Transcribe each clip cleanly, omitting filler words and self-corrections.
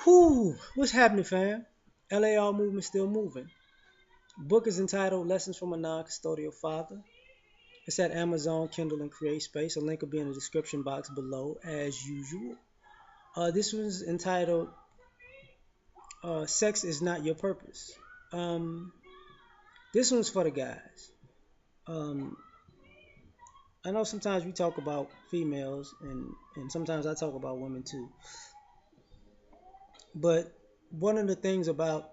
Whoo, what's happening, fam? L.A.R movement still moving. Book is entitled Lessons from a Non-Custodial Father. It's at Amazon, Kindle, and Create Space. A link will be in the description box below, as usual. This one's entitled Sex is Not Your Purpose. Um, this one's for the guys. Um, I know sometimes we talk about females, and sometimes I talk about women too. But one of the things about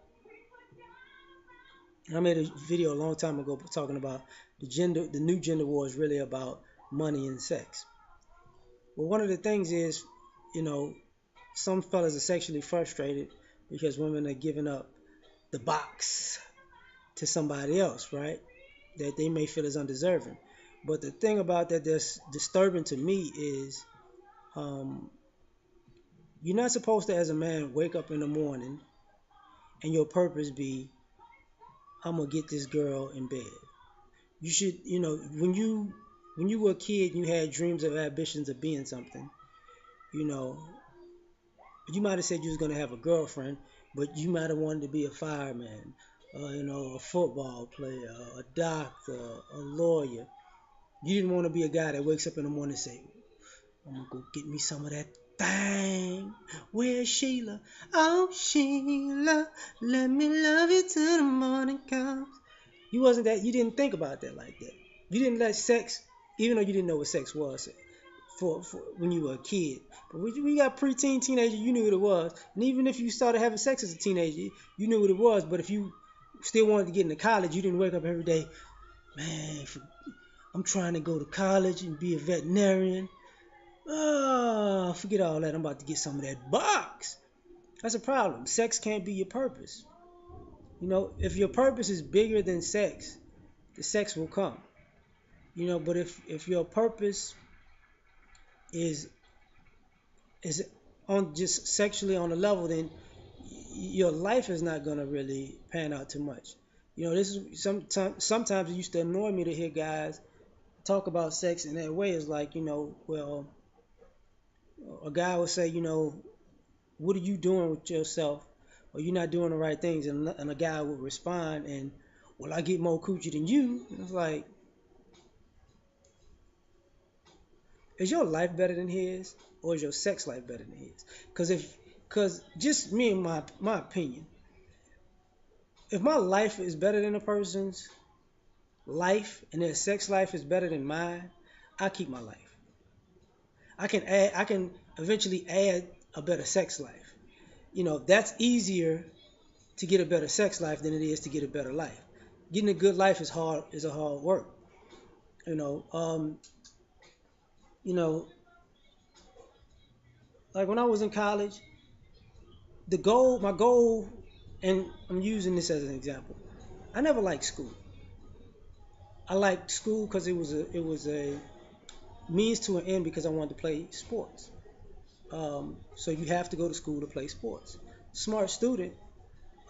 I made a video a long time ago talking about the new gender war is really about money and sex. Well, one of the things is, you know, some fellas are sexually frustrated because women are giving up the box to somebody else, right? That they may feel is undeserving. But the thing about that that's disturbing to me is um, you're not supposed to, as a man, wake up in the morning and your purpose be, I'm gonna get this girl in bed. You should, when you were a kid, you had dreams of ambitions of being something. You know, you might have said you was gonna have a girlfriend, but you might have wanted to be a fireman, a football player, a doctor, a lawyer. You didn't want to be a guy that wakes up in the morning and say, I'm gonna go get me some of that thing. Where's Sheila? Oh, Sheila, let me love you till the morning comes. You wasn't that. You didn't think about that like that. You didn't let sex, even though you didn't know what sex was for when you were a kid. But when you got preteen, teenager, you knew what it was. And even if you started having sex as a teenager, you knew what it was. But if you still wanted to get into college, you didn't wake up every day, man. I'm trying to go to college and be a veterinarian. Oh, forget all that. I'm about to get some of that box. That's a problem. Sex can't be your purpose. If your purpose is bigger than sex, the sex will come. But if your purpose is is on just sexually on a level, then your life is not gonna really pan out too much. This is sometimes it used to annoy me to hear guys talk about sex in that way. It's like, well, a guy would say, what are you doing with yourself? Or you're not doing the right things, and a guy would respond and, well, I get more coochie than you. And it's like, is your life better than his, or is your sex life better than his? Because just me and my opinion, if my life is better than a person's life and their sex life is better than mine, I keep my life. I can eventually add a better sex life. That's easier to get a better sex life than it is to get a better life. Getting a good life is a hard work. You know, um, you know, like when I was in college, my goal, and I'm using this as an example. I never liked school. I liked school because it was a means to an end because I wanted to play sports. So you have to go to school to play sports. Smart student,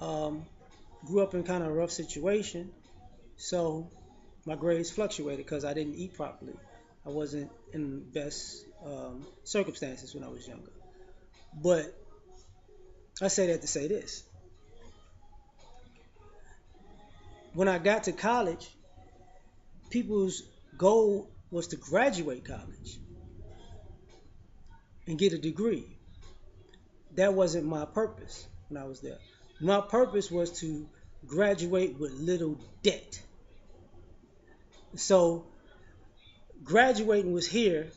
um, grew up in kind of a rough situation, so my grades fluctuated because I didn't eat properly. I wasn't in the best circumstances when I was younger. But I say that to say this: when I got to college, people's goal was to graduate college and get a degree. That wasn't my purpose when I was there. My purpose was to graduate with little debt. So graduating was here,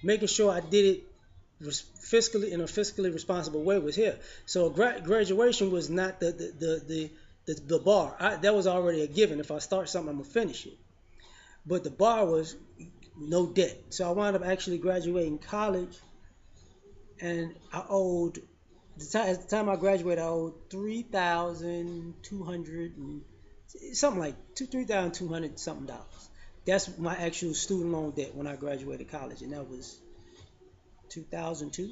making sure I did it fiscally in a fiscally responsible way was here. So graduation was not the bar. That was already a given. If I start something, I'm gonna finish it. But the bar was no debt. So I wound up actually graduating college, and I owed at the time I graduated, I owed 3,200 and something like 3,200 something dollars. That's my actual student loan debt when I graduated college, and that was 2002.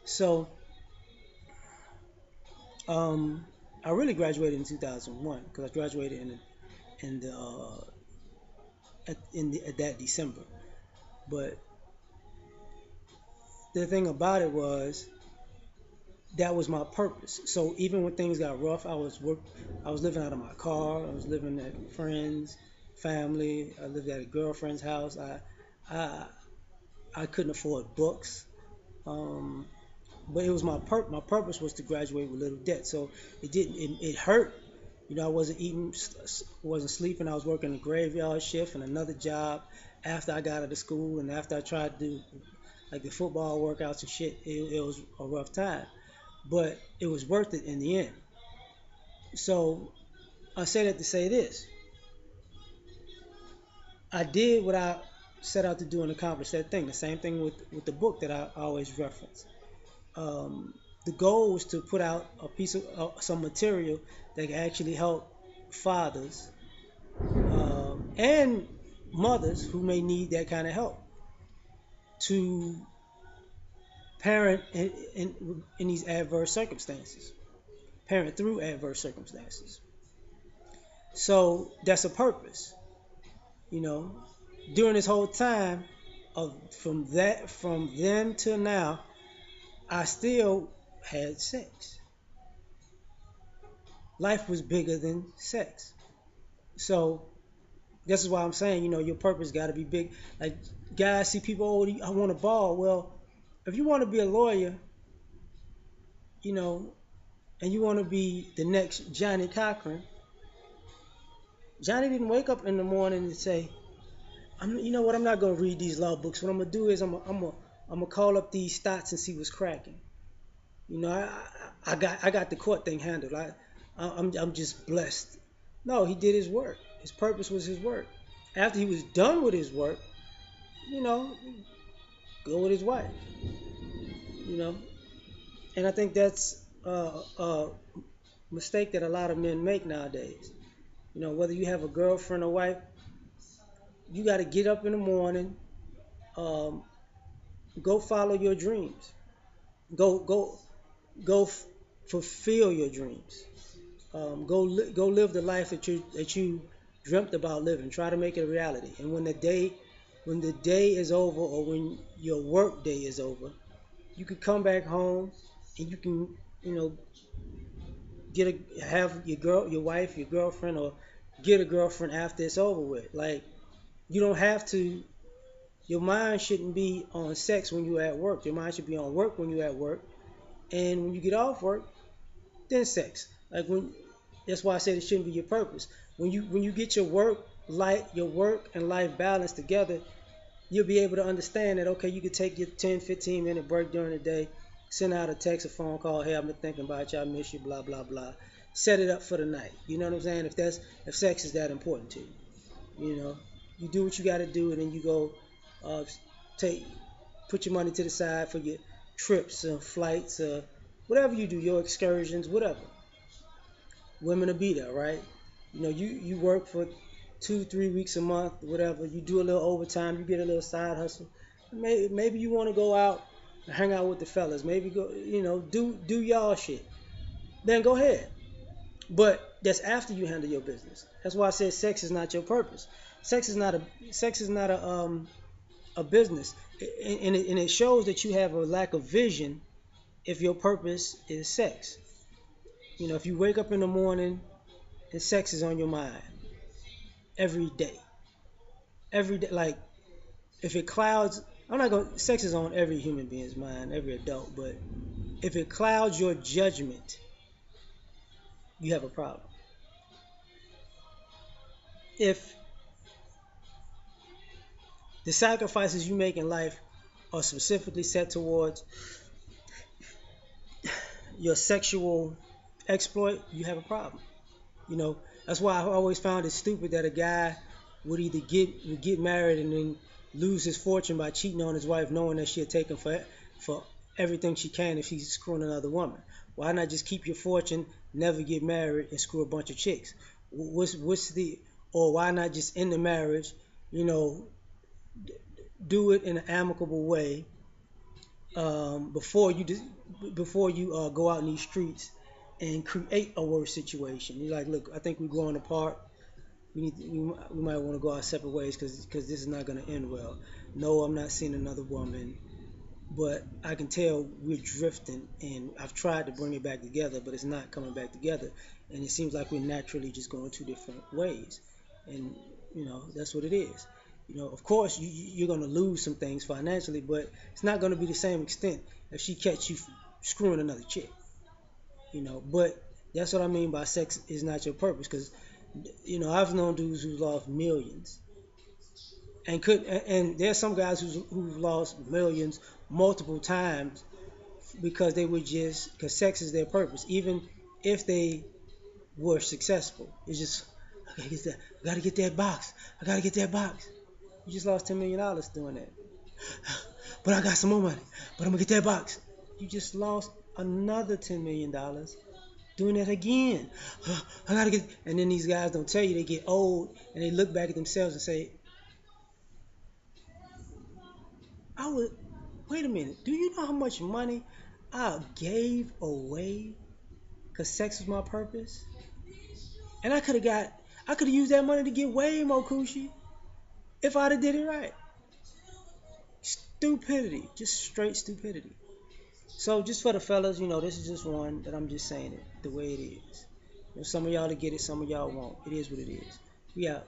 So um, I really graduated in 2001 because I graduated at that December. But the thing about it was, that was my purpose. So even when things got rough, I was living out of my car. I was living at friends, family. I lived at a girlfriend's house. I, I couldn't afford books. Um, but it was my purpose was to graduate with little debt. So it hurt. You know, I wasn't eating, wasn't sleeping. I was working a graveyard shift and another job after I got out of school and after I tried to do like the football workouts and shit. It was a rough time, but it was worth it in the end. So I say that to say this: I did what I set out to do and accomplish that thing. The same thing with the book that I always reference. Um, the goal was to put out a piece of some material that can actually help fathers and mothers who may need that kind of help to parent in these adverse circumstances, parent through adverse circumstances. So that's a purpose, you know. During this whole time of from then till now, I still had sex. Life was bigger than sex. So this is why I'm saying, you know, your purpose got to be big. Like guys see people, oh, I want a ball. Well, if you want to be a lawyer, you know, and you want to be the next Johnny Cochran, Johnny didn't wake up in the morning and say, you know what, I'm not gonna read these law books. What I'm gonna do is I'm gonna call up these stats and see what's cracking. You know, I got the court thing handled. I'm just blessed. No, he did his work. His purpose was his work. After he was done with his work, you know, go with his wife. You know, and I think that's a mistake that a lot of men make nowadays. You know, whether you have a girlfriend or wife, you got to get up in the morning, um, go follow your dreams, go go go fulfill your dreams. Go live the life that you dreamt about living. Try to make it a reality. And when the day is over or when your work day is over, you can come back home and you can, you know, have your wife, your girlfriend, or get a girlfriend after it's over with. Like you don't have to. Your mind shouldn't be on sex when you're at work. Your mind should be on work when you're at work, and when you get off work, then sex. Like when that's why I said it shouldn't be your purpose. When you get your work and life balance together, you'll be able to understand that okay, you could take your 10, 15-minute break during the day, send out a text, a phone call, hey, I've been thinking about you, I miss you, blah blah blah. Set it up for the night. You know what I'm saying? If sex is that important to you, you know, you do what you got to do, and then you go take put your money to the side for your trips or flights or whatever you do, your excursions, whatever. Women will be there, right? You know, you work for 2, 3 weeks a month, whatever. You do a little overtime, you get a little side hustle. Maybe you want to go out and hang out with the fellas. Maybe go, you know, do y'all shit. Then go ahead. But that's after you handle your business. That's why I said sex is not your purpose. Sex is not a business, and it shows that you have a lack of vision if your purpose is sex. You know, if you wake up in the morning and sex is on your mind every day, like if it clouds, I'm not going. Sex is on every human being's mind, every adult, but if it clouds your judgment, you have a problem. If the sacrifices you make in life are specifically set towards your sexual exploit, you have a problem. You know, that's why I always found it stupid that a guy would get married and then lose his fortune by cheating on his wife, knowing that she'll take him for everything she can if she's screwing another woman. Why not just keep your fortune, never get married, and screw a bunch of chicks? What's the or why not just end the marriage? You know, do it in an amicable way before you go out in these streets and create a worse situation. You're like, look, I think we're growing apart. We might want to go our separate ways because this is not going to end well. No, I'm not seeing another woman. but I can tell we're drifting, and I've tried to bring it back together, but it's not coming back together, and it seems like we're naturally just going two different ways, and that's what it is. Of course, you're going to lose some things financially, but it's not going to be the same extent if she catch you screwing another chick. But that's what I mean by sex is not your purpose, because I've known dudes who lost millions and there's some guys who've lost millions multiple times because they were just because sex is their purpose. Even if they were successful, it's just I gotta get that. I gotta get that box. I gotta get that box. You just lost $10 million doing that. But I got some more money. But I'm gonna get that box. You just lost another $10 million doing that again. I gotta get. And then these guys don't tell you they get old and they look back at themselves and say, I would. Wait a minute. Do you know how much money I gave away because sex was my purpose? And I could have used that money to get way more coochie if I'd have did it right. Stupidity, just straight stupidity. So just for the fellas, this is just one that I'm just saying it the way it is. Some of y'all to get it, some of y'all won't. It is what it is. We out.